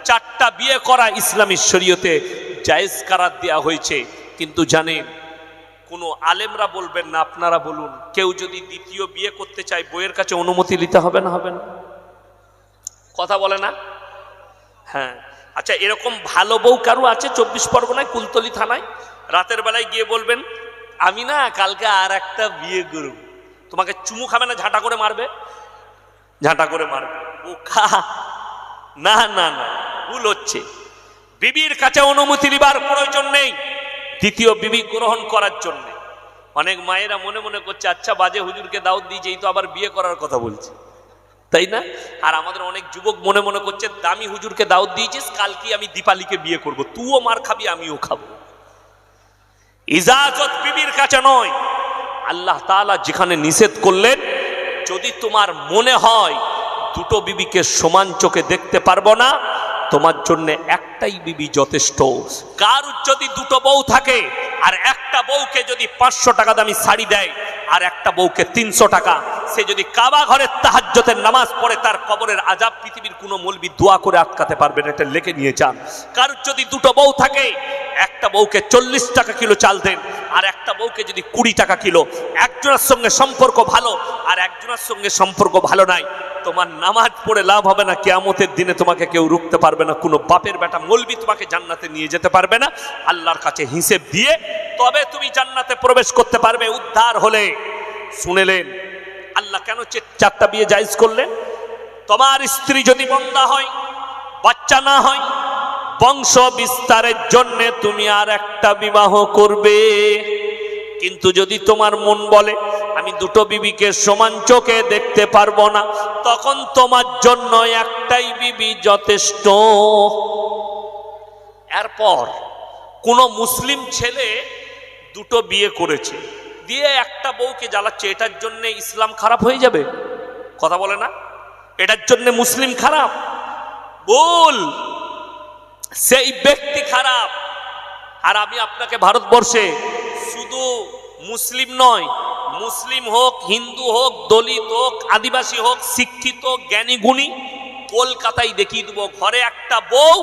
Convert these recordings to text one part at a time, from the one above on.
4টা বিয়ে করা ইসলামী শরীয়তে জায়েজ করার দেওয়া হয়েছে। কিন্তু জানেন, কোনো আলেমরা বলবেন না, আপনারা বলুন, কেউ যদি দ্বিতীয় বিয়ে করতে চায় বইয়ের কাছে অনুমতি নিতে হবে না? হবে না? কথা বলে না? হ্যাঁ। আচ্ছা, এরকম ভালো বউ কারো আছে 24 পরগনায় কুলতলি থানায়? রাতের বেলায় গিয়ে বলবেন আমি না কালকে আর একটা বিয়ে করব, তোমাকে চুমু খাবে না, ঝাঁটা করে মারবে, ঝাঁটা করে মারবে। ও খা না না না, ভুল হচ্ছে। বিবির কাছে অনুমতি নেবার প্রয়োজন নেই দ্বিতীয় বিবি গ্রহণ করার জন্য। অনেক মায়েরা মনে মনে করছে আচ্ছা বাজে হুজুরকে দাওয়াত দিয়েছে, এই তো আবার বিয়ে করার কথা বলছে, তাই না? আর আমাদের অনেক যুবক মনে মনে করছে দামি হুজুরকে দাওয়াত দিয়েছিস, কালকে আমি দীপালিকে বিয়ে করব, তুইও মার খাবি আমিও খাবো। ইজাজত বিবির কাছে নয়। আল্লাহ তাআলা যেখানে নিষেধ করলেন, যদি তোমার মনে হয় দুটো বিবিকে সমান চোখে দেখতে পারবো না, তোমার জন্য একটাই বিবি যথেষ্ট। কারুর যদি দুটো বউ থাকে আর একটা বউকে যদি 500 টাকা দামি শাড়ি দেয় আর একটা বউকে 300 টাকা, সে যদি কাবা ঘরের তাহাজ্জুদের নামাজ পড়ে তার কবরের আযাব পৃথিবীর কোনো মৌলবি দোয়া করে আটকাতে পারবে না, এটা লিখে নিয়ে যান। কারুর যদি দুটো বউ থাকে, একটা বউকে 40 টাকা কিলো চাল দেন আর একটা বউকে যদি 20 টাকা কিলো, একজনের সঙ্গে সম্পর্ক ভালো আর একজনের সঙ্গে সম্পর্ক ভালো নাই, তোমার নামাজ পড়ে লাভ হবে না। কিয়ামতের দিনে তোমাকে কেউ রুখতে পারবে না, কোনো বাপের বেটা মৌলবি তোমাকে জান্নাতে নিয়ে যেতে পারবে না। আল্লাহর কাছে হিসেব দিয়ে তবে তুমি জান্নাতে প্রবেশ করতে পারবে উদ্ধার হলে। শুনেলেন আল্লাহ কেন 4টা বিয়ে জায়েজ করলেন? তোমার স্ত্রী যদি বন্দা হয়, বাচ্চা না হয়, বংশ বিস্তারের জন্য তুমি আর একটা বিবাহ করবে। কিন্তু যদি তোমার মন বলে আমি দুটো বিবিকে সমান চোখে দেখতে পারবো না, তখন তোমার জন্য একটাই বিবি যথেষ্ট। এরপর কোন মুসলিম ছেলে দুটো বিয়ে করেছে, দিয়ে একটা বউকে জ্বালাচ্ছে, এটার জন্য ইসলাম খারাপ হয়ে যাবে? কথা বলে না? এটার জন্য মুসলিম খারাপ? ভুল, সেই ব্যক্তি খারাপ। আর আমি আপনাকে ভারতবর্ষে শুধু মুসলিম নয়, মুসলিম হোক, হিন্দু হোক, দলিত হোক, আদিবাসী হোক, শিক্ষিত জ্ঞানী গুণী, কলকাতায় দেখিয়ে দেবো ঘরে একটা বউ,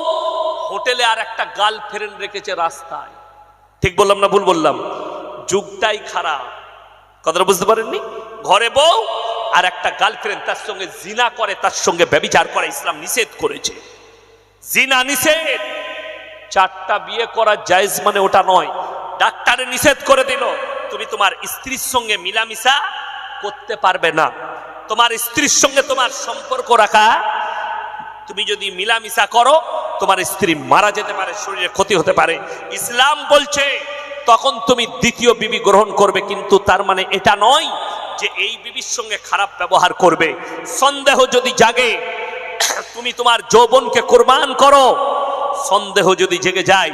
হোটেলে আর একটা গার্লফ্রেন্ড রেখেছে রাস্তায়। ঠিক বললাম না ভুল বললাম? যুগটাই খারাপ। কথাটা বুঝতে পারেননি? ঘরে বউ আর একটা গার্লফ্রেন্ড, তার সঙ্গে জিনা করে, তার সঙ্গে ব্যভিচার করে, ইসলাম নিষেধ করেছে। জিনা নিষেধ। 4টা বিয়ে করা জায়েজ মানে ওটা নয়। ডাক্তারে নিষেধ করে দিল তুমি তোমার স্ত্রীর সঙ্গে মিলামিশা করতে পারবে না। তোমার স্ত্রীর সঙ্গে তোমার সম্পর্ক রাখা, তুমি যদি মিলামিশা করো তোমার স্ত্রী মারা যেতে পারে, শরীরে ক্ষতি হতে পারে। ইসলাম বলছে তখন তুমি দ্বিতীয় বিবি গ্রহণ করবে, কিন্তু তার মানে এটা নয় যে এই বিবির সঙ্গে খারাপ ব্যবহার করবে। সন্দেহ যদি জাগে, তুমি তোমার যৌবনকে কুরবান করো, সন্দেহ যদি জেগে যায়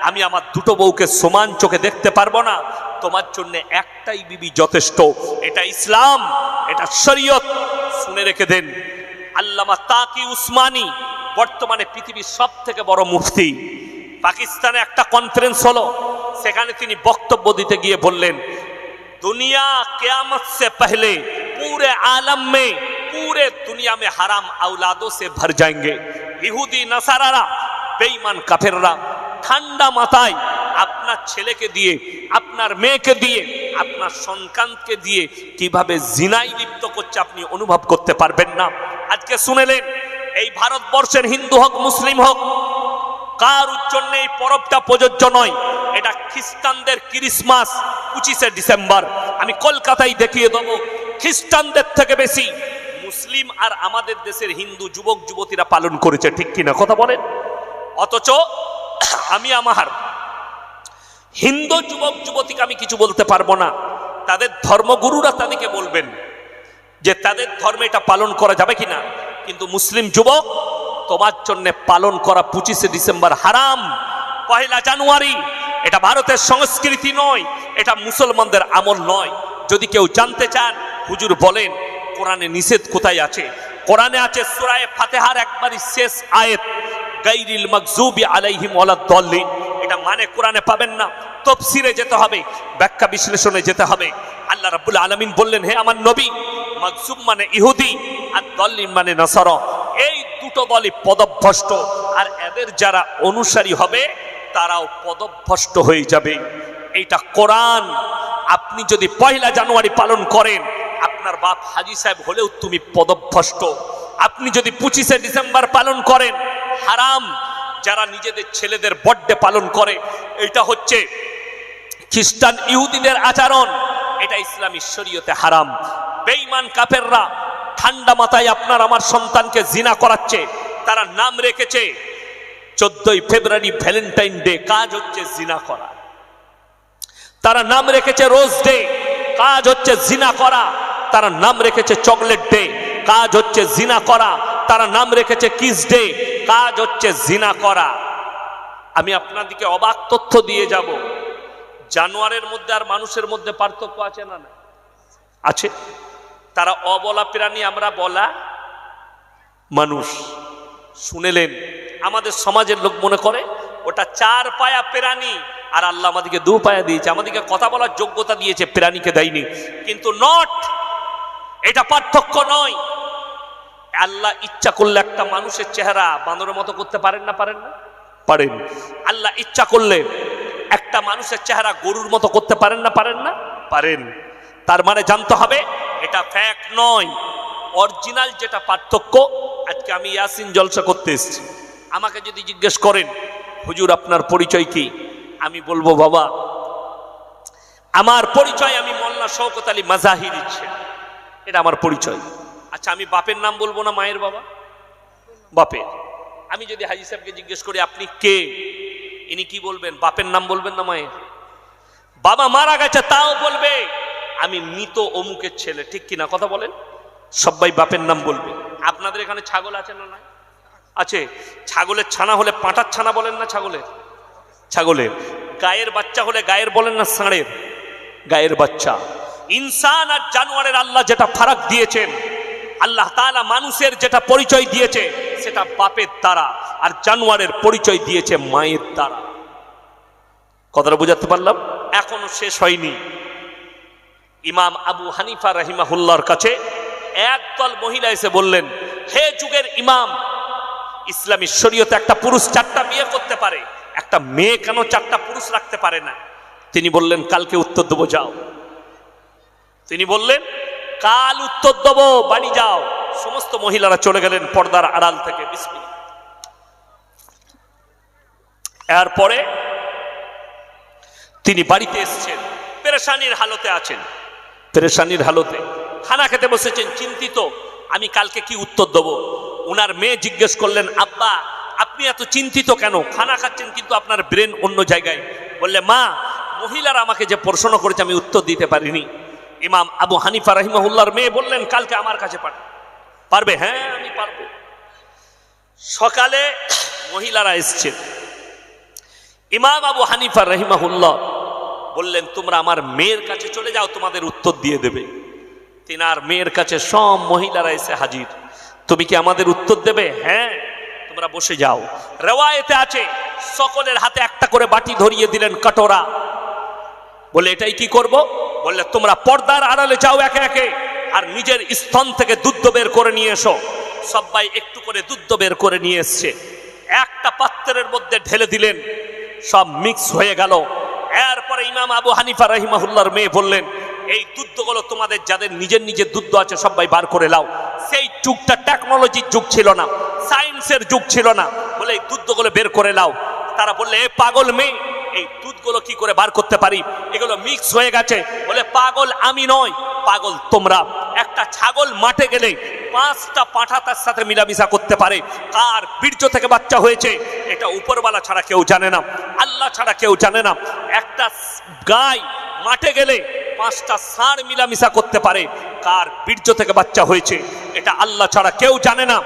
আমি আমার দুটো বউকে সমান চোখে দেখতে পারবো না, তোমার জন্য একটাই বিবি যথেষ্ট। এটা ইসলাম, এটা শরীয়ত। শুনে রেখে দেন, আল্লামা তাকি উসমানী বর্তমানে পৃথিবীর সবথেকে বড় মুফতি। পাকিস্তানে একটা কনফারেন্স হলো, সেখানে তিনি বক্তব্য দিতে গিয়ে বললেন, दुनिया क़यामत से पहले पूरे आलम में, पूरे दुनिया में हराम औलादों से भर जाएंगे। ইহুদি নাসারারা, বেঈমান কাফেররা ঠান্ডা মাথায় আপনার ছেলেকে দিয়ে, আপনার মেয়েকে দিয়ে, আপনার সন্তানকে দিয়ে কিভাবে জিনায় লিপ্ত করছে আপনি অনুভব করতে পারবেন না। আজকে শুনেলেন, এই ভারতবর্ষের হিন্দু হোক মুসলিম হোক, কারোর জন্য এই পরবটা প্রযোজ্য নয়। এটা খ্রিস্টানদের ক্রিসমাস 25শে ডিসেম্বর। আমি কলকাতায় দেখিয়ে দেবো, খ্রিস্টানদের থেকে বেশি মুসলিম আর আমাদের দেশের হিন্দু যুবক যুবতীরা পালন করেছে। ঠিক কিনা কথা বলেন? অথচ আমি আমার হিন্দু যুবক যুবতীকে আমি কিছু বলতে পারবো না। তাদের ধর্মগুরুরা তাদেরকে বলবেন যে তাদের ধর্মে এটা পালন করা যাবে কিনা। কিন্তু মুসলিম যুবক, তোমার জন্য পালন করা 25শে ডিসেম্বর হারাম। 1 জানুয়ারি এটা ভারতের সংস্কৃতি নয়, এটা মুসলমানদের আমল নয়। যদি কেউ জানতে চান, হুজুর বলেন কোরআনে নিষেধ কোথায় আছে? কোরআনে আছে সূরা ফাতিহার একবারই শেষ আয়াত, গায়রিল মাগযুবি আলাইহিম ওয়ালাদ-দাল্লিন। এটা মানে কোরআনে পাবেন না, তাফসীরে যেতে হবে, ব্যাখ্যা বিশ্লেষণে যেতে হবে। আল্লাহ রাব্বুল আলামিন বললেন, হে আমার নবী, মাগযুব মানে ইহুদি আর দাল্লিন মানে নাসারা। এই দুটো দলই পদভ্রষ্ট, আর এদের যারা অনুসারী হবে তারাও পদভ্রষ্ট হয়ে যাবে। এইটা কোরআন। আপনি যদি 1 জানুয়ারি পালন করেন, আপনার বাপ হাজী সাহেব হলেও তুমি পদভ্রষ্ট। আপনি যদি 25শে ডিসেম্বর পালন করেন, হারাম। যারা নিজেদের ছেলেদের বার্থডে পালন করে, এটা হচ্ছে খ্রিস্টান ইহুদিদের আচরণ, এটা ইসলামী শরীয়তে হারাম। বেঈমান কাফেররা ঠান্ডা মাথায় আপনার আমার সন্তানকে জিনা করাচ্ছে। তারা নাম রেখেছে 14ই ফেব্রুয়ারি ভ্যালেন্টাইন ডে, কাজ হচ্ছে জিনা করা। তারা নাম রেখেছে রোজ ডে, কাজ হচ্ছে জিনা করা। তারা নাম রেখেছে চকলেট ডে, কাজ হচ্ছে জিনা করা। তারা নাম রেখেছে কিস ডে, কাজ হচ্ছে জিনা করা। আমি আপনাদেরকে অবাক তথ্য দিয়ে যাব, জানোয়ারের মধ্যে আর মানুষের মধ্যে পার্থক্য আছে না? আছে। তারা অবলা প্রাণী, আমরা বলা মানুষ। শুনেলেন, আমাদের সমাজের লোক মনে করে ওটা 4 পায়া প্রাণী, আর আল্লাহ আমাদেরকে 2 পায়া দিয়েছে, আমাদেরকে কথা বলার যোগ্যতা দিয়েছে, প্রাণীকে দেয়নি। কিন্তু নট, এটা পার্থক্য নয়। আল্লাহ ইচ্ছা করলে একটা মানুষের চেহারা বানরের মতো করতে পারেন না? পারেন না? পারেন। আল্লাহ ইচ্ছা করলে একটা মানুষের চেহারা গরুর মতো করতে পারেন না? পারেন না? পারেন। তার মানে জানতে হবে এটা ফ্যাক্ট নয়, অরিজিনাল যেটা পার্থক্য। আজকে আমি ইয়াসিন জলসা করতে এসেছি, আমাকে যদি জিজ্ঞেস করেন হুজুর আপনার পরিচয় কি, আমি বলবো বাবা আমার পরিচয় আমি মোল্লা শওকত আলী মাজাহিরি ছেলে, এটা আমার পরিচয়। আচ্ছা, আমি বাপের নাম বলবো না মায়ের? বাবা বাপের। আমি যদি হাজী সাহেবকে জিজ্ঞেস করি আপনি কে, ইনি কি বলবেন? বাপের নাম বলবেন না মায়ের? বাবা মারা গেছে তাও বলবে আমি মৃত অমুকের ছেলে, ঠিক কিনা? কথা বলেন। সবাই বাপের নাম বলবে। আপনাদের এখানে ছাগল আছে না? নাই আছে। ছাগলের ছানা হলে পাঁটার ছানা বলেন না? ছাগলের ছাগলের। গায়ের বাচ্চা হলে গায়ের বলেন না? ষাঁড়ের গায়ের বাচ্চা। ইনসান আর জানোয়ারের আল্লাহ যেটা ফারাক দিয়েছেন, আল্লাহ তাআলা মানুষের যেটা পরিচয় দিয়েছে সেটা বাপের দ্বারা, আর জানোয়ারের পরিচয় দিয়েছে মায়ের দ্বারা। কথাটা বুঝাতে পারলাম? এখনো শেষ হয়নি। ইমাম আবু হানিফা রাহিমাহুল্লাহর কাছে একদল মহিলা এসে বললেন, হে যুগের ইমাম, ইসলামী শরীয়তে একটা পুরুষ 4টা বিয়ে করতে পারে, একটা মেয়ে কেন 4টা পুরুষ রাখতে পারে না? তিনি বললেন কালকে উত্তর দেবো, যাও। তিনি বললেন কাল উত্তর দেবো, বাড়ি যাও। সমস্ত মহিলারা চলে গেলেন পর্দার আড়াল থেকে। বিসমিল্লাহ। এরপরে তিনি বাড়িতে এসেছেন, পেরেশানির হালতে আছেন, পেরেশানির হালতে খানা খেতে বসেছেন, চিন্তিত আমি কালকে কি উত্তর দেবো। উনার মেয়ে জিজ্ঞেস করলেন, আব্বা আপনি এত চিন্তিত কেন? খানা খাচ্ছেন কিন্তু আপনার ব্রেন অন্য জায়গায়। বললে, মা মহিলারা আমাকে যে প্রশ্ন করেছে আমি উত্তর দিতে পারিনি। ইমাম আবু হানিফা রাহিমাহুল্লাহর মেয়ে বললেন, কালকে আমার কাছে পারবে? হ্যাঁ আমি পারবো। সকালে মহিলারা এসছেন, ইমাম আবু হানিফা রাহিমাহুল্লাহ বললেন, তোমরা আমার মেয়ের কাছে চলে যাও, তোমাদের উত্তর দিয়ে দেবে। তিনার মেয়ের কাছে সব মহিলারা এসে হাজির। তুমি কি আমাদের উত্তর দেবে? হ্যাঁ, তোমরা বসে যাও। রিওয়ায়েতে আছে সকলের হাতে একটা করে বাটি ধরিয়ে দিলেন, কটোরা। বলে এটাই কি করব? বললে তোমরা পর্দার আড়ালে যাও একে একে, আর নিজের স্তন থেকে দুধ বের করে নিয়ে এসো। সবাই একটু করে দুধ বের করে নিয়ে এসছে, একটা পাত্রের মধ্যে ঢেলে দিলেন, সব মিক্স হয়ে গেল। এরপরে ইমাম আবু হানিফা রাহিমাহুল্লাহর মেয়ে বললেন, এই দুধগুলো তোমাদের যাদের নিজের নিজের দুধ আছে সবাই বার করে লাও। সেই যুগটা টেকনোলজির যুগ ছিল না, সায়েন্সের যুগ ছিল না। বলে এই দুধগুলো বের করে লাও। তারা বললে, এ পাগল মেয়ে, এই দুধগুলো কি করে বার করতে পারি? এগুলো মিক্স হয়ে গেছে। বলে, পাগল আমি নয়, পাগল তোমরা। একটা ছাগল মাঠে গেলে 5টা পাঁঠা তার সাথে মিলামিশা করতে পারে। কার বীর্য থেকে বাচ্চা হয়েছে এটা উপরওয়ালা ছাড়া কেউ জানে না, আল্লাহ ছাড়া কেউ জানে না। একটা গাই মাঠে গেলে 5টা ষাঁড় মিলামিশা করতে পারে। কার বীর্য থেকে বাচ্চা হয়েছে এটা আল্লাহ ছাড়া কেউ জানে না।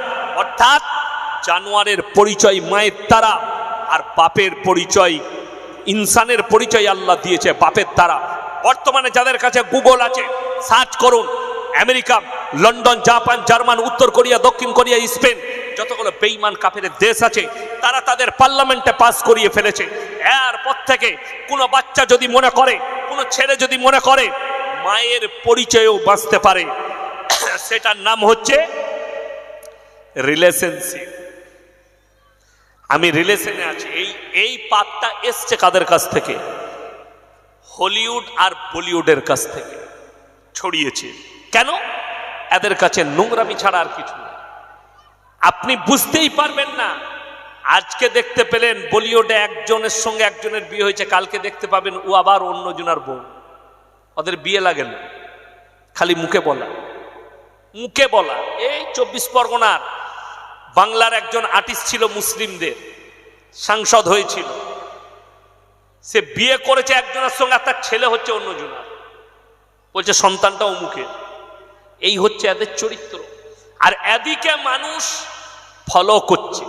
অর্থাৎ জানোয়ারের পরিচয় মায়ের দ্বারা, আর বাপের পরিচয়, ইনসানের পরিচয় আল্লাহ দিয়েছে বাপের দ্বারা। বর্তমানে যাদের কাছে গুগল আছে, সার্চ করুন, আমেরিকা, লন্ডন, জাপান, জার্মান, উত্তর কোরিয়া, দক্ষিণ কোরিয়া, স্পেন, যতগুলো বেঈমান কাফের দেশ আছে তারা তাদের পার্লামেন্টে পাস করিয়ে ফেলেছে। এরপর থেকে কোনো বাচ্চা যদি মনে করে, কোনো ছেলে যদি মনে করে মায়ের পরিচয়ও বাঁচতে পারে, সেটার নাম হচ্ছে রিলেশনশিপ। আমি রিলেশনে আছি, এই পাপটা এসছে কাদের কাছ থেকে? হলিউড আর বলিউডের কাছ থেকে ছড়িয়েছে। কেন? এদের কাছে নোংরামি ছাড়া আর কিছু নেই। আপনি বুঝতেই পারবেন না। আজকে দেখতে পেলেন বলিউডে একজনের সঙ্গে একজনের বিয়ে হয়েছে, কালকে দেখতে পাবেন ও আবার অন্যজনের বউ। ওদের বিয়ে লাগে না, খালি মুখে বলা, মুখে বলা। এই 24 পরগনার বাংলার একজন আর্টিস্ট ছিল, মুসলিমদের সাংসদ হয়েছিল, সে বিয়ে করেছে একজনের সঙ্গে, তার ছেলে হচ্ছে অন্যজনের, বলছে সন্তানটাও মুখে। এই হচ্ছে এদের চরিত্র। আর এদিকে মানুষ ফলো করছে,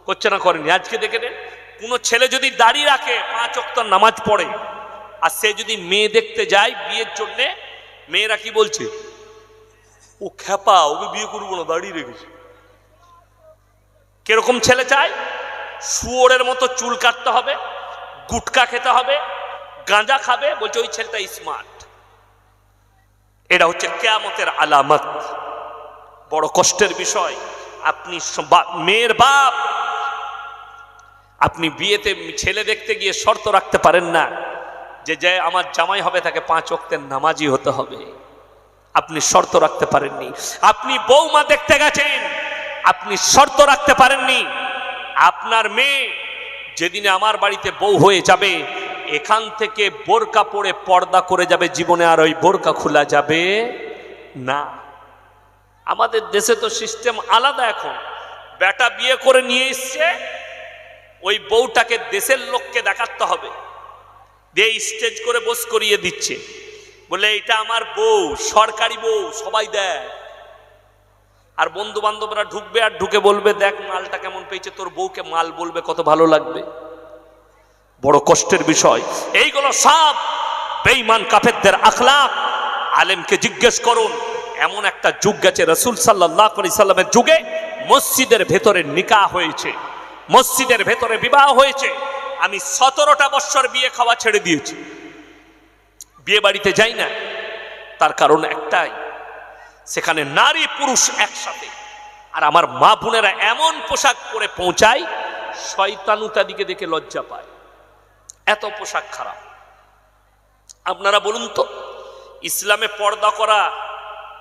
করছে না করেনি? আজকে দেখে নেন, কোনো ছেলে যদি দাড়ি রাখে, 5 ওয়াক্ত নামাজ পড়ে, আর সে যদি মেয়ে দেখতে যায় বিয়ের জন্যে, মেয়েরা কি বলছে? ও খ্যাপা, ওকে বিয়ে করবো না, দাড়ি রেখেছে। কিরকম ছেলে চায়? শুয়োরের মতো চুল কাটতে হবে, গুটকা খেতে হবে, গাঁজা খাবে, বলছে ওই ছেলেটা স্মার্ট। এটা হচ্ছে কিয়ামতের আলামত। বড় কষ্টের বিষয়। আপনি মেয়ের বাপ, আপনি বিয়েতে ছেলে দেখতে গিয়ে শর্ত রাখতে পারেন না যে আমার জামাই হবে তাকে 5 ওয়াক্তের নামাজি হতে হবে। আপনি শর্ত রাখতে পারেননি। আপনি বৌমা দেখতে গেছেন, আপনি শর্ত রাখতে পারেননি আপনার মেয়ে যেদিনে আমার বাড়িতে বউ হয়ে যাবে, এখান থেকে বোরকা পরে পর্দা করে যাবে, জীবনে আর ওই বোরকা খোলা যাবে না। আমাদের দেশে তো সিস্টেম আলাদা। এখন বেটা বিয়ে করে নিয়ে এসছে, ওই বউটাকে দেশের লোককে দেখাতে হবে, দিয়ে স্টেজ করে বস করিয়ে দিচ্ছে, বলে এটা আমার বউ, সরকারি বউ, সবাই দেয়। আর বন্ধু বান্ধবরা ঢুকবে, আর ঢুকে বলবে দেখ মালটা কেমন পেয়েছে, তোর বউকে মাল বলবে, কত ভালো লাগবে। বড় কষ্টের বিষয়। এইগুলো সব বেঈমান কাফেরদের আখলাক। আলেমকে জিজ্ঞেস করুন, এমন একটা যুগ গেছে, রাসূল সাল্লাল্লাহু আলাইহি সাল্লামের যুগে মসজিদের ভেতরে নিকাহ হয়েছে, মসজিদের ভেতরে বিবাহ হয়েছে। আমি 17টা বছর বিয়ে খাওয়া ছেড়ে দিয়েছি, বিয়ে বাড়িতে যাই না। তার কারণ একটাই, সেখানে নারী পুরুষ একসাথে। আর আমার মা বোনেরা এমন পোশাক পরে পৌঁছায়, শয়তানু তাদিকে দেখে লজ্জা পায়, এত পোশাক খারাপ। আপনারা বলুন তো, ইসলামে পর্দা করা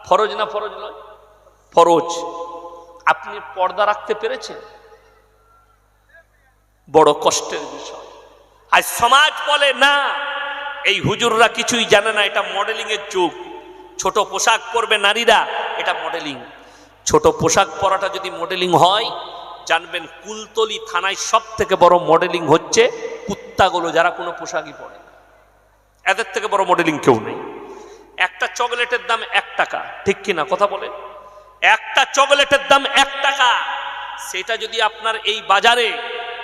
ফরজ না ফরজ নয়? ফরজ। আপনি পর্দা রাখতে পেরেছেন? বড় কষ্টের বিষয়। আজ সমাজ বলে না, এই হুজুররা কিছুই জানে না, এটা মডেলিং এর যুগ, ছোট পোশাক পরবে নারীরা, এটা মডেলিং। ছোট পোশাক পরাটা যদি মডেলিং হয়, জানবেন কুলতলি থানায় সব থেকে বড় মডেলিং হচ্ছে কুত্তাগুলো, যারা কোনো পোশাকই পরে না। এদের থেকে বড় মডেলিং কেউ নেই। একটা চকলেটের দাম 1 টাকা, ঠিক কিনা কথা বলেন? একটা চকলেটের দাম 1 টাকা। সেটা যদি আপনার এই বাজারে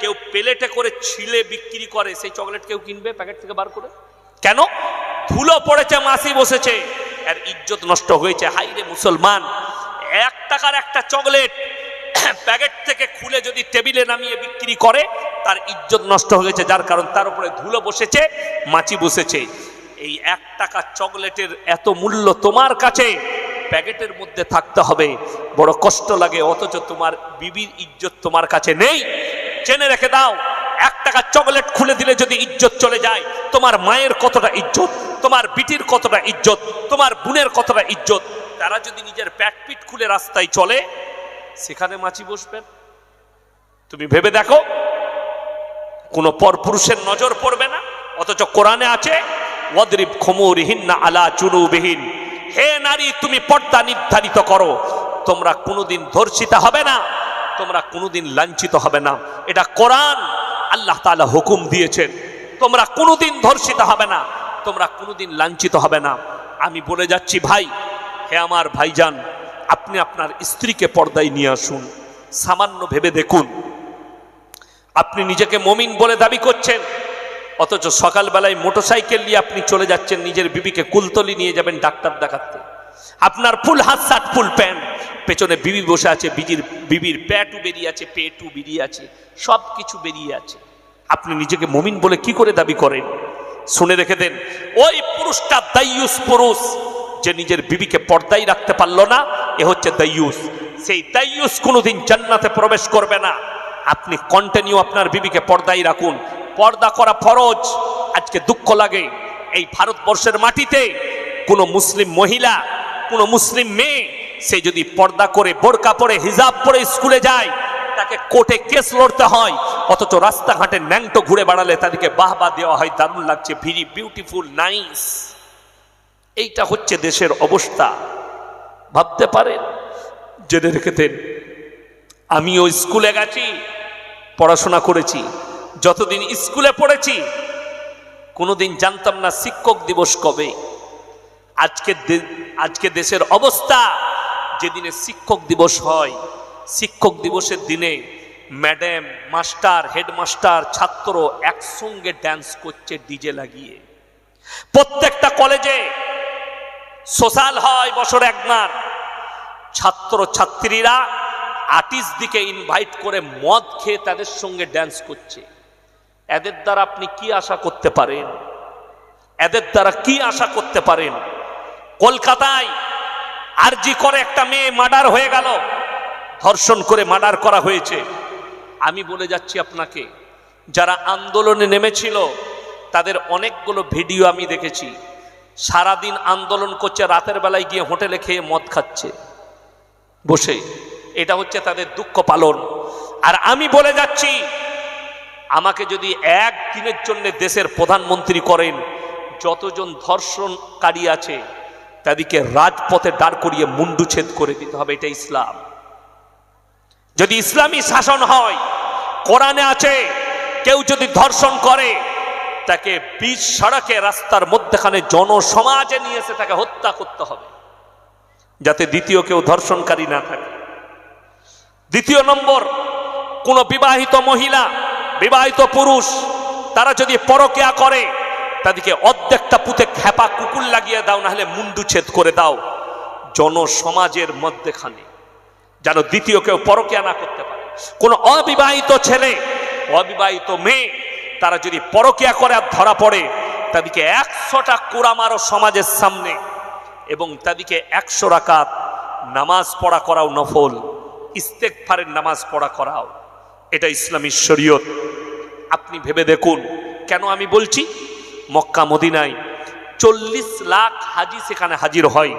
কেউ প্লেটে করে ছিলে বিক্রি করে, সেই চকলেট কেউ কিনবে প্যাকেট থেকে বার করে? কেন? ধুলো পড়েছে, মাছি বসেছে, আর ইজ্জত নষ্ট হয়েছে। হাইরে মুসলমান, 1 টাকার একটা চকলেট প্যাকেট থেকে খুলে যদি টেবিলে নামিয়ে বিক্রি করে, তার ইজ্জত নষ্ট হয়েছে। যার কারণ তার উপরে ধুলো বসেছে, মাছি বসেছে। এই 1 টাকা চকলেটের এত মূল্য তোমার কাছে প্যাকেটের মধ্যে থাকতে হবে, বড় কষ্ট লাগে। অথচ তোমার বিবির ইজ্জত তোমার কাছে নেই। জেনে রেখে দাও, 1 টাকার চকলেট খুলে দিলে যদি ইজ্জত চলে যায়, তোমার মায়ের কতটা ইজ্জত, তোমার বিটির কতটা ইজ্জত, তোমার বোনের কতটা ইজ্জত। তারা যদি নিজের প্যাট পিট খুলে রাস্তায় চলে, সেখানে মাছি বসবেন। তুমি ভেবে দেখো, কোনো পরপুরুষের নজর পড়বে না। অথচ কোরআনে আছে, ওয়াদরিব খুমুরিহিন্না আলা জুনুবিহিন, হে নারী তুমি পর্দা নির্ধারিত করো, তোমরা কোনোদিন ধর্ষিতা হবে না, তোমরা কোনোদিন লাঞ্ছিত হবে না। এটা কোরআন, আল্লাহ তাআলা হুকুম দিয়েছেন। তোমরা কোনোদিন ধর্ষিত হবে না, তোমরা কোনোদিন লাঞ্ছিত হবে না। আমি বলে যাচ্ছি ভাই, হে আমার ভাইজান, আপনি আপনার স্ত্রীকে পর্দায় নিয়ে আসুন। সামান্য ভেবে দেখুন, আপনি নিজেকে মুমিন বলে দাবি করছেন, অথচ সকালবেলায় মোটরসাইকেল নিয়ে আপনি চলে যাচ্ছেন নিজের বিবিকে কুলতলি নিয়ে যাবেন ডাক্তার দেখাতে। আপনার ফুল হাত শার্ট, ফুল প্যান্ট, পেছনে বিবি বসে আছে, বিবির প্যাটু বেরিয়ে আছে, পেটু বেরিয়ে আছে, সব কিছু বেরিয়ে আছে। আপনি নিজেকে মুমিন বলে কি করে দাবি করেন? শুনে রেখে দেন, ওই পুরুষটা দাইয়ুস পুরুষ, যে নিজের বিবিকে পর্দায় রাখতে পারলো না, এ হচ্ছে দাইয়ুস। সেই দাইয়ুস কোনোদিন জান্নাতে প্রবেশ করবে না। আপনি কন্টিনিউ আপনার বিবিকে পর্দায় রাখুন। পর্দা করা ফরজ। আজকে দুঃখ লাগে এই ভারতবর্ষের মাটিতে কোনো মুসলিম মহিলা, কোনো মুসলিম মেয়ে সে যদি পর্দা করে, বোরকা পরে, হিজাব পরে স্কুলে যায়, তাকে কোর্টে কেস লড়তে হয়। অথচ রাস্তাঘাটে ন্যাংটো ঘুরে বেড়ালে তাদেরকে বাহবা দেওয়া হয়, দারুণ লাগছে, ভেরি বিউটিফুল, নাইস। এইটা হচ্ছে দেশের অবস্থা। ভাবতে পারেন, জেনে রেখেতেন আমিও স্কুলে গেছি, পড়াশোনা করেছি। যতদিন স্কুলে পড়েছি কোনোদিন জানতাম না শিক্ষক দিবস কবে। আজকে দেশের অবস্থা, যেদিনে শিক্ষক দিবস হয়, শিক্ষক দিবসের দিনে ম্যাডাম, মাস্টার, হেডমাস্টার, ছাত্র একসঙ্গে ড্যান্স করছে ডিজে লাগিয়ে। প্রত্যেকটা কলেজে সোশ্যাল হয় বছর একবার, ছাত্র ছাত্রীরা আর্টিস্ট দিকে ইনভাইট করে মদ খেয়ে তাদের সঙ্গে ড্যান্স করছে। এদের দ্বারা আপনি কি আশা করতে পারেন? এদের দ্বারা কি আশা করতে পারেন? কলকাতায় আরজি করে একটা মেয়ে মার্ডার হয়ে গেল, ধর্ষণ করে মার্ডার করা হয়েছে। আমি বলে যাচ্ছি আপনাকে, যারা আন্দোলনে নেমেছিল তাদের অনেকগুলো ভিডিও আমি দেখেছি। সারাদিন আন্দোলন করছে, রাতের বেলায় গিয়ে হোটেলে খেয়ে মদ খাচ্ছে বসে। এটা হচ্ছে তাদের দুঃখ পালন। আর আমি বলে যাচ্ছি, আমাকে যদি একদিনের জন্য দেশের প্রধানমন্ত্রী করেন, যতজন ধর্ষণকারী আছে তাদেরকে রাজপথে দাঁড় করিয়ে মুন্ডুচ্ছেদ করে দিতে হবে। এটা ইসলাম। যদি ইসলামী শাসন হয়, কোরআনে আছে কেউ যদি ধর্ষণ করে তাকে বিচ সড়কে, রাস্তার মধ্যখানে জনসমাজে নিয়ে এসে তাকে হত্যা করতে হবে, যাতে দ্বিতীয় কেউ ধর্ষণকারী না থাকে। দ্বিতীয় নম্বর, কোন বিবাহিত মহিলা, বিবাহিত পুরুষ তারা যদি পরকিয়া করে তাদেরকে অর্ধেকটা পুঁতে খেপা কুকুর লাগিয়ে দাও, না হলে মুন্ডুচ্ছেদ করে দাও জনসমাজের মধ্যখানে, যেন দ্বিতীয় কেউ পরকিয়া না করতে পারে। কোন অবিবাহিত ছেলে, অবিবাহিত মেয়ে তারা যদি পরকিয়া করে আর ধরা পড়ে, তাদেরকে 100টা কোড়া মারো সমাজের সামনে, এবং তাদেরকে 100 রাকাত নামাজ পড়া করাও, নফল ইস্তেগফারের নামাজ পড়া করাও। এটা ইসলামী শরীয়ত। আপনি ভেবে দেখুন, কেন আমি বলছি, মক্কা মদিনায় 40 লাখ হাজি সেখানে হাজির হয়।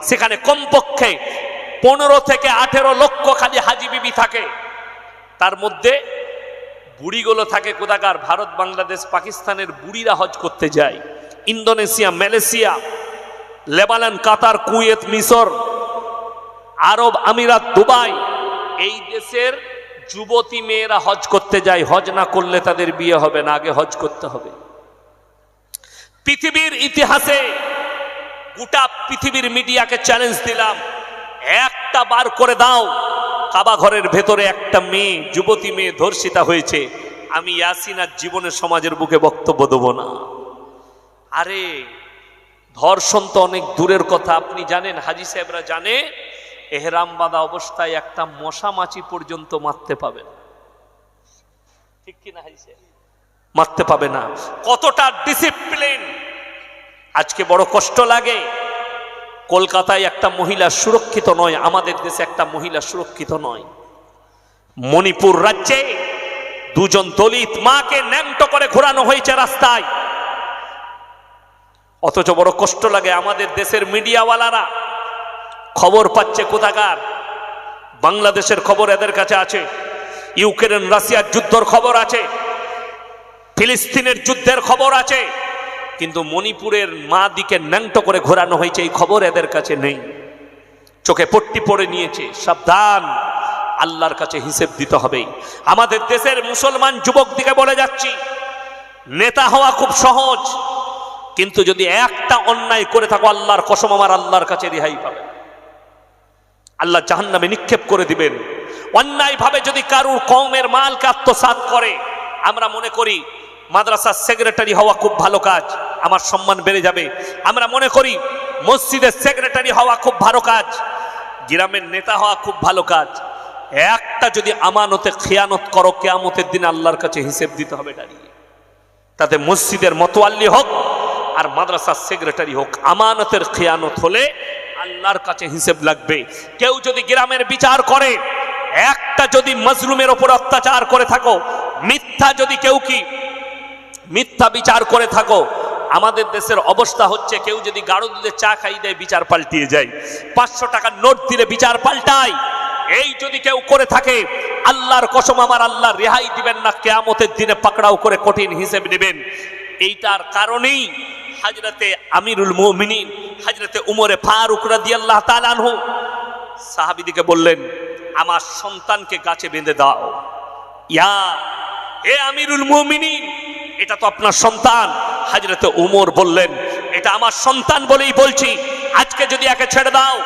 সেখানে কমপক্ষে 15 থেকে 18 লক্ষ খালি হাজি বিবি থাকে। তার মধ্যে বুড়িগুলো থাকে কোথাকার, ভারত, বাংলাদেশ, পাকিস্তানের বুড়িরা হজ করতে যায়। ইন্দোনেশিয়া, মালয়েশিয়া, লেবানন, কাতার, কুয়েত, মিশর, আরব আমিরাত, দুবাই, এই দেশের যুবতী মেয়েরা হজ করতে যায়। হজ না করলে তাদের বিয়ে হবে না, আগে হজ করতে হবে। পৃথিবীর ইতিহাসে গোটা পৃথিবীর মিডিয়াকে চ্যালেঞ্জ দিলাম, একটা বার করে দাও কাবা ঘরের ভেতরে একটা মেয়ে, যুবতী মেয়ে ধর্ষিতা হয়েছে। আমি ইয়াসিনার জীবনের সমাজের বুকে বক্তব্য দেব না। আরে ধর্ষণ তো অনেক দূরের কথা। আপনি জানেন, হাজি সাহেবরা জানে, এহরাম বাঁধা অবস্থায় একটা মশা মাছি পর্যন্ত মারতে পাবে না। ঠিক কিনা হাজি সাহেব? মারতে পাবে না। কতটা ডিসিপ্লিন! আজকে বড় কষ্ট লাগে, কলকাতায় একটা মহিলা সুরক্ষিত নয়, আমাদের দেশে একটা মহিলা সুরক্ষিত নয়। মণিপুর রাজ্যে 2 জন দলিত মাকে ন্যাংটো করে ঘোরানো হয়েছে রাস্তায়। অথচ বড় কষ্ট লাগে, আমাদের দেশের মিডিয়াওয়ালারা খবর পাচ্ছে কোথাকার। বাংলাদেশের খবর এদের কাছে আছে, ইউক্রেন রাশিয়ার যুদ্ধের খবর আছে, ফিলিস্তিনের যুদ্ধের খবর আছে, কিন্তু মণিপুরের মা দিকে ন্যাংটো করে ঘোরানো হয়েছে এই খবর এদের কাছে নেই। চোখে পট্টি পরে নিয়েছে। সাবধান, আল্লাহর কাছে হিসেব দিতে হবে। আমাদের দেশের মুসলমান যুবক দিকে বলে যাচ্ছি, নেতা হওয়া খুব সহজ, কিন্তু যদি একটা অন্যায় করে থাকো, আল্লাহর কসম আমার আল্লাহর কাছে রেহাই পাবে। আল্লাহ জাহান্নামে নিক্ষেপ করে দিবেন। অন্যায় ভাবে যদি কারুর কওমের মালকে আত্মসাৎ করে, আমরা মনে করি মাদ্রাসার সেক্রেটারি হওয়া খুব ভালো কাজ, আমার সম্মান বেড়ে যাবে। আমরা মনে করি মসজিদের সেক্রেটারি হওয়া খুব ভালো কাজ, গ্রামের নেতা হওয়া খুব ভালো কাজ। একটা যদি আমানতে খেয়ানত করো, কিয়ামতের দিন আল্লাহর কাছে হিসেব দিতে হবে দাঁড়িয়ে। তাতে মসজিদের মতোয়াল্লি হোক আর মাদ্রাসার সেক্রেটারি হোক, আমানতের খেয়ানত হলে আল্লাহর কাছে হিসেব লাগবে। কেউ যদি গ্রামের বিচার করে, একটা যদি মজলুমের ওপর অত্যাচার করে থাকো, মিথ্যা যদি কেউ কি মিথ্যা বিচার করে থাকো, আমাদের দেশের অবস্থা হচ্ছে কেউ যদি গাঢ় দুধে চা খাই দেয় বিচার পাল্টিয়ে যায়, 500 টাকার নোট দিলে বিচার পাল্টায়। এই যদি কেউ করে থাকে, আল্লাহর কসম আমার আল্লাহ রেহাই দিবেন না, কিয়ামতের দিনে পাকড়াও করে কঠিন হিসেব নেবেন। এইটার কারণেই হযরতে আমিরুল মুমিনিন হযরতে উমরে ফারুক রাদিয়াল্লাহু তাআলা আনহু সাহাবীদেরকে বললেন, আমার সন্তানকে গাছে বেঁধে দাও। ইয়া হে আমিরুল মুমিনিন, এটা তো আপনার সন্তান। হযরতে উমর বললেন, এটা আমার সন্তান বলেই বলছি, আজকে যদি একে ছেড়ে দাও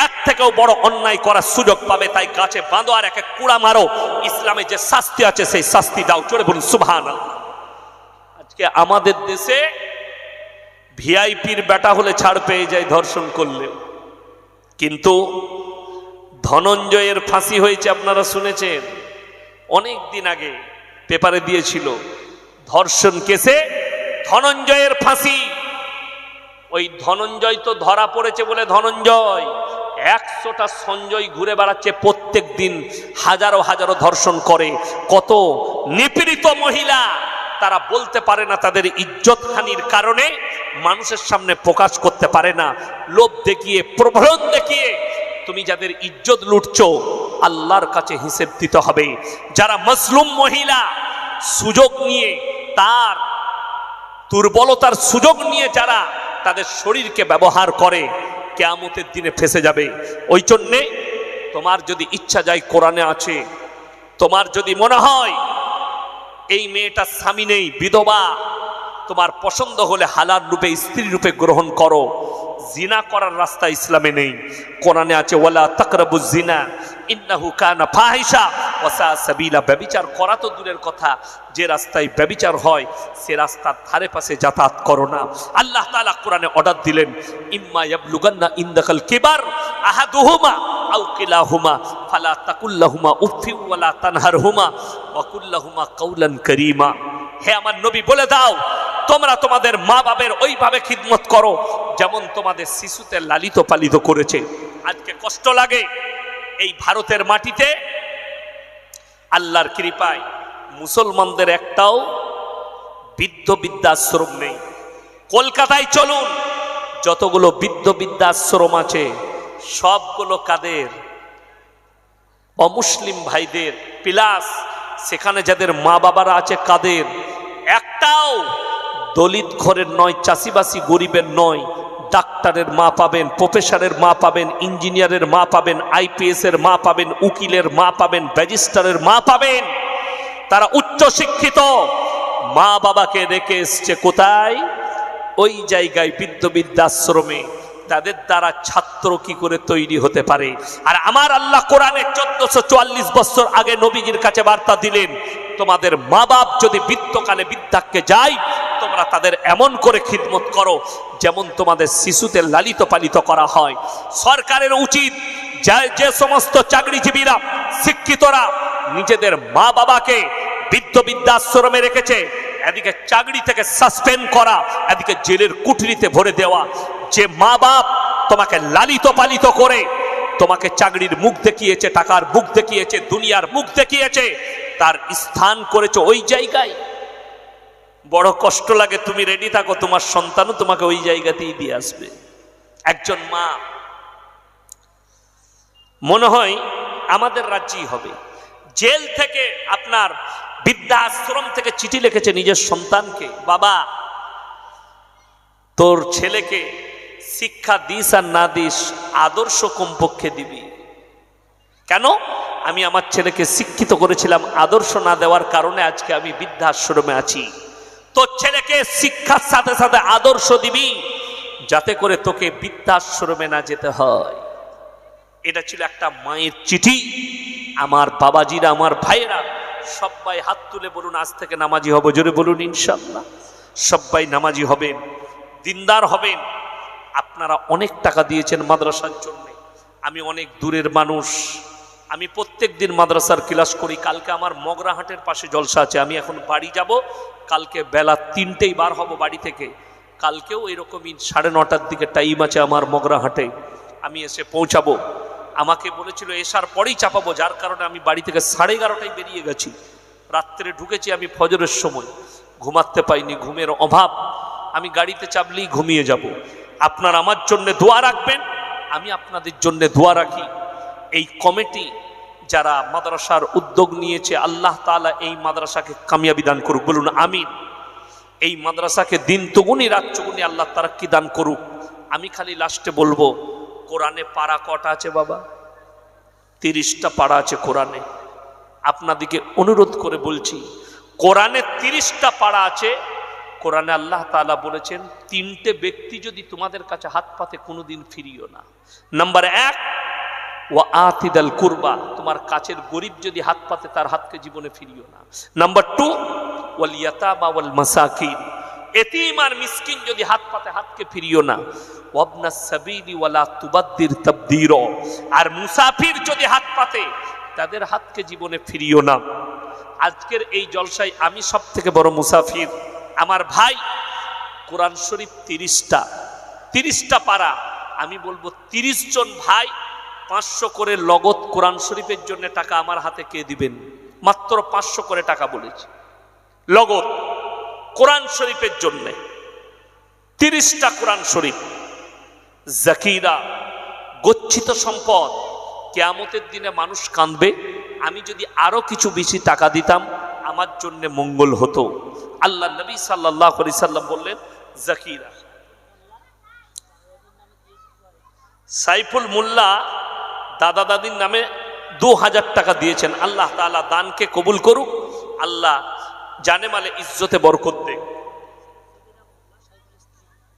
এর থেকেও বড় অন্যায় করার সুযোগ পাবে, তাই গাছে বাঁধো আর একে কুড়া মারো। ইসলামে যে শাস্তি আছে সেই শাস্তি দাও। চলে বলুন সুবহানাল্লাহ। আজকে আমাদের দেশে ভিআইপির বেটা হলে ছাড় পেয়ে যায় ধর্ষণ করলে, কিন্তু ধনঞ্জয়ের ফাঁসি হয়েছে, আপনারা শুনেছেন, অনেক দিন আগে পেপারে দিয়েছিল, ধর্ষণ কেসে ধনঞ্জয়ের ফাঁসি। ওই ধনঞ্জয় তো ধরা পড়েছে বলে ধনঞ্জয় 100টা সঞ্জয় ঘুরে বেড়াচ্ছে, প্রত্যেক দিন হাজারো হাজারো ধর্ষণ করে। কত নিপীড়িত মহিলা তারা বলতে পারে না, তাদের ইজ্জত হানির কারণে মানুষের সামনে প্রকাশ করতে পারে না। লোভ দেখিয়ে, প্রলোভন দেখিয়ে তুমি যাদের ইজ্জত লুটছো, আল্লাহর কাছে হিসেব দিতে হবে। যারা মজলুম মহিলা সুযোগ নিয়ে, তার দুর্বলতার সুযোগ নিয়ে যারা তাদের শরীরকে ব্যবহার করে, কিয়ামতের দিনে ফেঁসে যাবে। ওই জন্যে তোমার যদি ইচ্ছা যায়, কোরআনে আছে, তোমার যদি মনে হয় এই মেয়েটার স্বামী নেই, বিধবা, তোমার পছন্দ হলে হালাল রূপে স্ত্রী রূপে গ্রহণ করো। জিনা করার রাস্তা ইসলামে নেই। কোরআনে আছে ওয়ালা তাকরাবুজ জিনা ইন্নাহু কানা ফাহিশা ওয়া সা সাবিলা। ব্যভিচার করা তো দূরের কথা, যে রাস্তায় ব্যভিচার হয় সে রাস্তার ধারে পাশে যাতায়াত করো না। আল্লাহ তাআলা কোরআনে অর্ডার দিলেন, ইম্মা ইয়াবলুগান্না ইনদাকাল কিবার আহাদুহুমা আও কিলাহুমা ফালা তাকুল্লাহুমা উফফি ওয়ালা তানহারহুমা ওয়া কুল্লাহুমা কাওলান কারীমা। হে আমার নবী, বলে দাও, তোমরা তোমাদের মা বাবার ওইভাবে খিদমত করো যেমন তোমাদের শিশুতে লালিত পালিত করেছে। আজকে কষ্ট লাগে, এই ভারতের মাটিতে আল্লাহর কৃপায় মুসলমানদের একটাও বৃদ্ধ বৃদ্ধাশ্রম নেই। কলকাতায় চলুন, যতগুলো বৃদ্ধ বৃদ্ধাশ্রম আছে সবগুলো কাদের? অমুসলিম ভাইদের। প্লাস সেখানে যাদের মা বাবারা আছে কাদের? একটাও দলিত ঘরের নয়, চাষিবাসী গরিবের নয়। ডাক্তারের মা পাবেন, প্রফেসরের মা পাবেন, ইঞ্জিনিয়ারের মা পাবেন, আইপিএস এর মা পাবেন, উকিলের মা পাবেন, ব্যারিস্টারের মা পাবেন। তারা উচ্চ শিক্ষিত, মা বাবাকে রেখে এসছে কোথায়? ওই জায়গায় বৃদ্ধ বৃদ্ধাশ্রমে। তাদের দ্বারা ছাত্র কি করে তৈরি হতে পারে? আর আমার আল্লাহ কোরআনে 1444 বছর আগে নবীজির কাছে বার্তা দিলেন, তোমাদের মা বাপ যদি বৃদ্ধকালে বৃদ্ধাক্যে যায়, তোমরা তাদের এমন করে খিদমত করো যেমন তোমাদের শিশুদের লালিত পালিত করা হয়। সরকারের উচিত যে সমস্ত চাকরিজীবীরা, শিক্ষিতরা নিজেদের মা বাবাকে বৃদ্ধ বৃদ্ধাশ্রমে রেখেছে, এদিকে চাকরি থেকে সাসপেন্ড করা, এদিকে জেলের কুঠরিতে ভরে দেওয়া। যে মা বাপ তোমাকে লালিত পালিত করে, তোমাকে চাকরির মুখ দেখিয়েছে, টাকার মুখ দেখিয়েছে, দুনিয়ার মুখ দেখিয়েছে, তার স্থান করেছে ওই জায়গায়। বড় কষ্ট লাগে, তুমি রেডি থাকো, তোমার সন্তানও তোমাকে ওই জায়গাতেই দিয়ে আসবে। একজন মা, মনে হয় আমাদের রাজ্যেই হবে, জেল থেকে আপনার বৃদ্ধাশ্রম থেকে চিঠি লিখেছে নিজের সন্তানকে, বাবা তোর ছেলেকে শিক্ষা দিস আর না দিস, আদর্শ কমপক্ষে দিবি। কেন? আমি আমার ছেলেকে শিক্ষিত করেছিলাম, আদর্শ না দেওয়ার কারণে আজকে আমি বৃদ্ধাশ্রমে আছি। তোর ছেলেকে শিক্ষার সাথে সাথে আদর্শ দিবি, যাতে করে তোকে বৃদ্ধাশ্রমে না যেতে হয়। এটা ছিল একটা মায়ের চিঠি। আমার বাবাজিরা, আমার ভাইয়েরা, সবাই হাত তুলে বলুন আজ থেকে নামাজি হব। জোরে বলুন ইনশাআল্লাহ। সবাই নামাজি হবেন, দিনদার হবেন। আপনারা অনেক টাকা দিয়েছেন মাদ্রাসার জন্য। আমি অনেক দূরের মানুষ, আমি প্রত্যেক দিন মাদ্রাসার ক্লাস করি। কালকে আমার মগরাহাটের পাশে জলসা আছে, আমি এখন বাড়ি যাব। কালকে বেলা 3টেই বার হব বাড়ি থেকে। কালকেও এরকমই 9:30টার দিকে টাইম আছে আমার মগরাহাটে, আমি এসে পৌঁছাবো। আমাকে বলেছিল এসার পরেই চাপাবো, যার কারণে আমি বাড়ি থেকে 11:30টায় বেরিয়ে গেছি। রাত্রে ঢুকেছি আমি ফজরের সময়, ঘুমাতে পাইনি, ঘুমের অভাব। আমি গাড়িতে চাপলেই ঘুমিয়ে যাব। আপনারা আমার জন্য দোয়া রাখবেন, আমি আপনাদের জন্য দোয়া রাখি। এই কমিটি যারা মাদ্রাসার উদ্যোগ নিয়েছে, আল্লাহ তাআলা এই মাদ্রাসাকে কামিয়াবি দান করুক, বলুন আমিন। এই মাদ্রাসাকে দিন তুগুনি রাত চুগুনি আল্লাহ তারাক্কি দান করুক। আমি খালি লাস্টে বলবো, কোরআনে পারা কটা আছে বাবা? 30টা পারা আছে কোরআনে। আপনাদেরকে অনুরোধ করে বলছি, কোরআনে 30টা পারা আছে। কোরআনে আল্লাহ তাআলা বলেছেন, 3টে ব্যক্তি যদি তোমাদের কাছে হাত পাতে কোনোদিন ফিরিও না। নাম্বার 1, ওয়া আতিদাল কুরবা, তোমার কাছের গরিব যদি হাত পাতে তার হাতকে জীবনে ফিরিও না। নাম্বার 2, ওয়াল ইয়াতামা ওয়াল মাসাকিন, এতিম আর মিসকিন যদি হাত পাতে হাতকে ফিরিও না। ওয়াবনাস সাবিলি ওয়ালা তুবাদ্দির তাবদীরা, আর মুসাফির যদি হাত পাতে তাদের হাতকে জীবনে ফিরিও না। আজকের এই জলসায় আমি সব থেকে বড় মুসাফির। আমার ভাই কোরআন শরীফ 30টা পারা। আমি বলবো 30 জন ভাই 500 করে লগত কোরআন শরীফের জন্য টাকা আমার হাতে কে দিবেন? মাত্র 500 করে টাকা বলেছি লগত কোরআন শরীফের জন্য। 30টা কোরআন শরীফ, জাকিরা, গচ্ছিত সম্পদ। কিয়ামতের দিনে মানুষ কাঁদবে, আমি যদি আরো কিছু বেশি টাকা দিতাম আমার জন্য মঙ্গল হতো। আল্লাহ নবী সাল্লাল্লাহু আলাইহি সাল্লাম বললেন জাকিরা। সাইফুল মোল্লা দাদা দাদির নামে 2000 টাকা দিয়েছেন। আল্লাহ তাআলা দানকে কবুল করুক, আল্লাহ জানে মালে ইজ্জতে বরকত দেখ।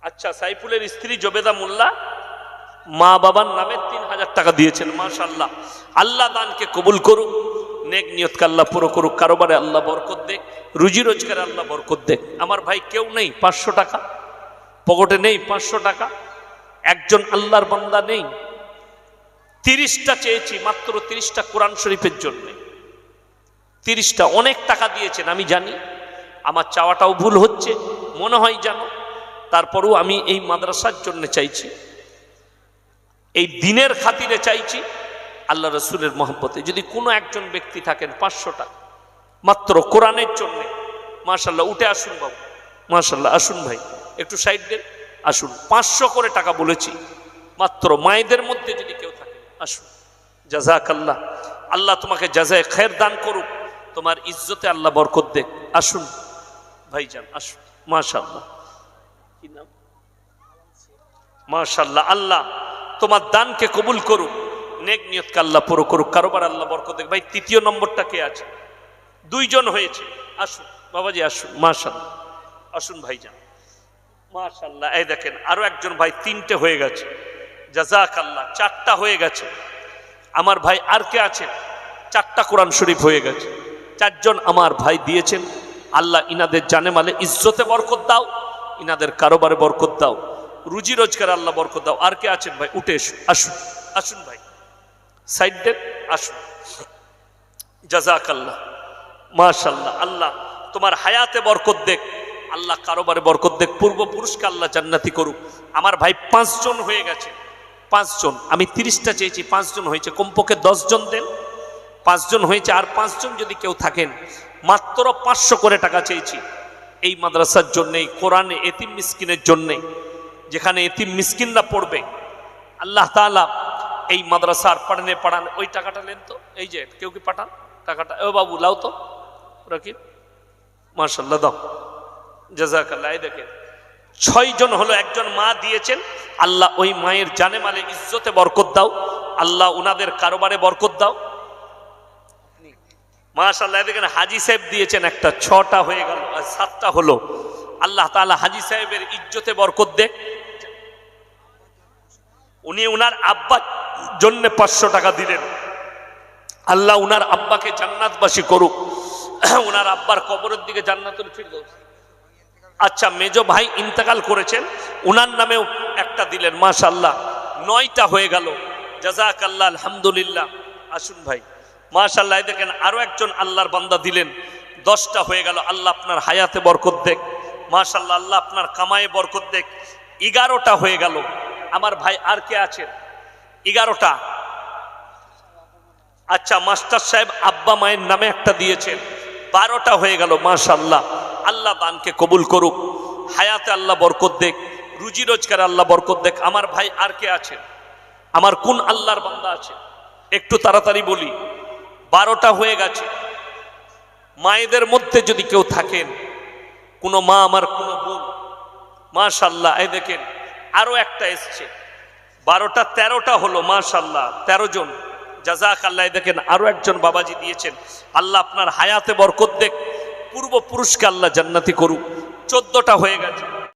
আচ্ছা, সাইফুলের স্ত্রী জবেদা মোল্লা মা বাবার নামে 3000 টাকা দিয়েছেন। মাশাআল্লাহ, আল্লাহ দানকে কবুল করুক, নেক নিয়তকে আল্লাহ পুরো করুক, কারোবারে আল্লাহ বরকত দেখ, রুজি রোজগারে আল্লাহ বরকত দেখ। আমার ভাই কেউ নেই 500 টাকা পকেটে নেই, 500 টাকা একজন আল্লাহর বান্দা নেই। 30টা চেয়েছি, মাত্র 30টা কোরআন শরীফের জন্য। 30টা অনেক টাকা দিয়েছেন, আমি জানি আমার চাওয়াটাও ভুল হচ্ছে মনে হয় জানো, তারপরেও আমি এই মাদ্রাসার জন্য চাইছি, এই দিনের খাতিরে চাইছি, আল্লাহ রসুলের মহব্বতে। যদি কোনো একজন ব্যক্তি থাকেন 500 টাকা মাত্র কোরআনের জন্য, মাশাআল্লাহ উঠে আসুন বাবু, মাশাআল্লাহ আসুন ভাই, একটু সাইড দেন, আসুন। 500 করে টাকা বলেছি মাত্র। মায়েদের মধ্যে যদি কেউ থাকে আসুন। জাযাকাল্লাহ, আল্লাহ তোমাকে জাযায়ে খায়ের দান করুক, তোমার ইজ্জতে আল্লাহ বরকত দেখ। আসুন ভাইজান আসুন, মাশাআল্লাহ। কি নাম? মাশাআল্লাহ, আল্লাহ তোমার দানকে কবুল করুক, নেক নিয়তকে আল্লাহ পুরো করুক, কারোবার আল্লাহ বরকত দেখ। ভাই 3য় নম্বরটা কে আছে? 2 জন হয়েছে, আসুন বাবাজি আসুন, মাশাআল্লাহ আসুন ভাইজান, মাশাআল্লাহ। এই দেখেন আরো একজন ভাই, 3টে হয়ে গেছে, জাযাকাল্লাহ। 4টা হয়ে গেছে। আমার ভাই আর কে আছে? 4টা কোরআন শরীফ হয়ে গেছে। 4 জন আমার ভাই দিয়েছেন। আল্লাহ ইনাদের জানে মালে ইজ্জতে বরকত দাও, ইনাদের কারোবারে বরকত দাও, রুজি রোজগার আল্লাহ বরকত দাও। আর কে আছেন ভাই? উঠে এসো, আসুন আসুন ভাই, সাইড দেন, আসুন। জাযাকাল্লাহ, মাশাআল্লাহ। আল্লাহ তোমার হায়াতে বরকত দেখ, আল্লাহ কারোবারে বরকত দেখ, পূর্বপুরুষকে আল্লাহ জান্নাতি করুক। আমার ভাই 5 জন হয়ে গেছে, 5 জন। আমি 30টা চেয়েছি, 5 জন হয়েছে। কমপক্ষে 10 জন দেন। 5 জন হয়েছে, আর 5 জন যদি কেউ থাকেন, মাত্র 500 করে টাকা চেয়েছি এই মাদ্রাসার জন্যে, কোরআনে এতিম মিসকিনের জন্যে, যেখানে এতিম মিসকিনরা পড়বে। আল্লাহ তাআলা এই মাদ্রাসার পড়ান। ওই টাকাটা নেন তো, এই যে কেউ কি পাঠান টাকাটা, ও বাবু লাও তো রাকিব, মাশাআল্লাহ দাও, জাযাকাল্লাহ। এই দেখেন 6 জন হলো, একজন মা দিয়েছেন। আল্লাহ ওই মায়ের জানে মালে ইজ্জতে বরকত দাও, আল্লাহ উনাদের কারোবারে বরকত দাও, মাশাআল্লাহ। দেখেন হাজী সাহেব দিয়েছেন একটা, 6টা হয়ে গেল, 7টা হলো। আল্লাহ তাআলা হাজী সাহেবের ইজ্জতে বরকত দেখ। উনি উনার আব্বার জন্য 500 টাকা দিলেন। আল্লাহ উনার আব্বাকে জান্নাতবাসী করুক, উনার আব্বার কবরের দিকে জান্নাতুল ফিরদৌস। আচ্ছা, মেজো ভাই ইন্তেকাল করেছেন, উনার নামেও একটা দিলেন, মাশাআল্লাহ। 9টা হয়ে গেল, জাযাকাল্লাহ, আলহামদুলিল্লাহ। আসুন ভাই, মাশাআল্লাহ। দেখেন আরো একজন আল্লাহর বান্দা দিলেন, 10টা হয়ে গেল। আল্লাহ আপনার হায়াতে বরকত দেখ, মাশাআল্লাহ, আল্লাহ আপনার কামায়ে বরকত দেখ। 11টা হয়ে গেল। আমার ভাই আর কে আছেন? 11টা। আচ্ছা, মাস্টার সাহেব আব্বা মায়ের নামে একটা দিয়েছেন। 12টা হয়ে গেল। মাশাআল্লাহ, আল্লাহ দানকে কবুল করুক, হায়াতে আল্লাহ বরকত দেখ, রুজি রোজগারে আল্লাহ বরকত দেখ। আমার ভাই আর কে আছেন? আমার কোন আল্লাহর বান্দা আছে? একটু তাড়াতাড়ি বলি। 12টা হয়ে গেছে। মায়েদের মধ্যে যদি কেউ থাকেন, কোনো মা, আমার কোনো বোন, মাশাআল্লাহ, এই দেখেন আরো একটা এসছে। 12টা 13টা হলো। মাশাআল্লাহ, 13 জন। জাযাকাল্লাহ। দেখেন আরো একজন বাবাজি দিয়েছেন। আল্লাহ আপনার হায়াতে বরকত দেখ, পূর্বপুরুষকে আল্লাহ জান্নাতি করুক। 14টা হয়ে গেছে।